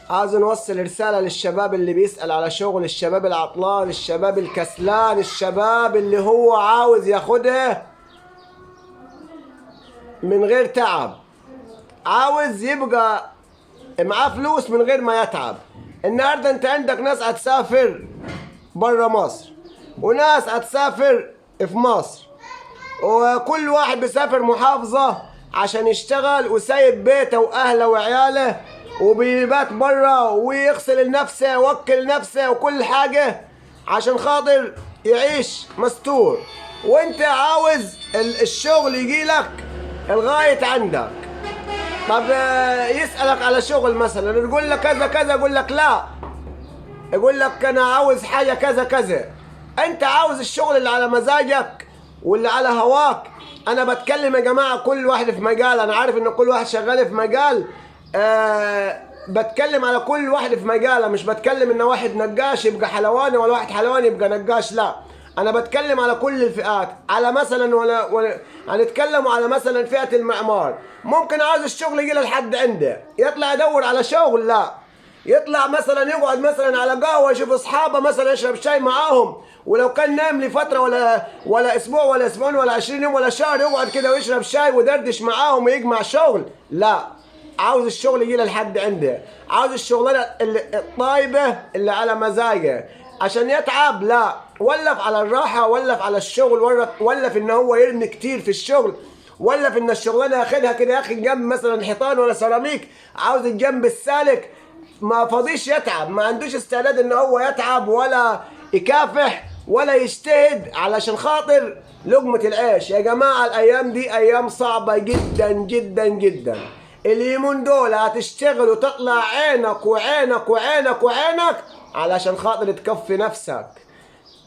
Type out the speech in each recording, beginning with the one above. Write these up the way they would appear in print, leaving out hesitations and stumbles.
عايز نوصل رسالة للشباب اللي بيسأل على شغل، الشباب العطلان، الشباب الكسلان، الشباب اللي هو عاوز ياخده من غير تعب، عاوز يبقى معاه فلوس من غير ما يتعب. النهارده انت عندك ناس هتسافر بره مصر وناس هتسافر في مصر، وكل واحد بيسافر محافظة عشان يشتغل وسايب بيته واهله وعياله وبيبات بره ويغسل نفسه ويوكل نفسه وكل حاجة عشان خاطر يعيش مستور. وانت عاوز الشغل يجيلك لغاية عندك. طب يسألك على شغل مثلا، يقول لك كذا كذا، يقول لك لا، يقول لك انا عاوز حاجة كذا كذا. انت عاوز الشغل اللي على مزاجك واللي على هواك. انا بتكلم يا جماعة كل واحد في مجال، انا عارف ان كل واحد شغال في مجال، بتكلم على كل واحد في مجاله، مش بتكلم ان واحد نجاش يبقى حلواني ولا واحد حلواني يبقى نجاش، لا، انا بتكلم على كل الفئات. على مثلا ولا هنتكلم على مثلا فئة المعمار، ممكن عاوز الشغل يجي لحد عنده يطلع يدور على شغل، لا، يطلع مثلا يقعد مثلا على قهوه يشوف اصحابه مثلا يشرب شاي معاهم، ولو كان نام لفتره ولا اسبوع ولا اسبوعين ولا 20 يوم ولا شهر يقعد كده ويشرب شاي ويدردش معاهم ويجمع شغل، لا، عاوز الشغل يجي لحد عنده، عاوز الشغلانه الطايبه اللي على مزاجه عشان يتعب، لا، ولف على الراحه، ولف على الشغل، ولف ان هو يرمي كتير في الشغل، ولا في ان الشغلانه ياخدها كده يا اخي جنب مثلا حيطان ولا سيراميك، عاوز الجنب السالك، ما فاضيش يتعب، ما عندوش استعداد ان هو يتعب ولا يكافح ولا يجتهد علشان خاطر لقمة العيش. يا جماعة الايام دي ايام صعبة جدا جدا جدا. اليومين دول هتشتغل وتطلع عينك وعينك وعينك وعينك علشان خاطر تكفي نفسك.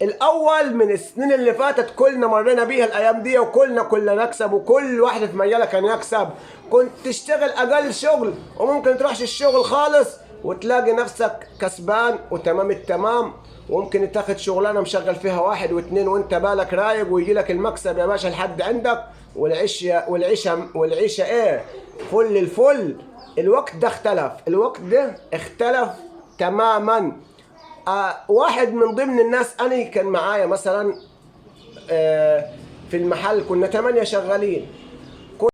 الاول من السنين اللي فاتت كلنا مرينا بيها الايام دي، كنا نكسب، وكل واحد في مجاله كان يكسب. كنت تشتغل اقل شغل وممكن تروحش الشغل خالص وتلاقي نفسك كسبان وتمام التمام، وممكن تاخد شغلانه مشغل فيها واحد واثنين وانت بالك رايق ويجي لك المكسب يا باشا لحد عندك، والعيشه ايه، فل الفل. الوقت ده اختلف، الوقت ده اختلف تماما. واحد من ضمن الناس أنا كان معايا مثلا في المحل كنا 8 شغالين،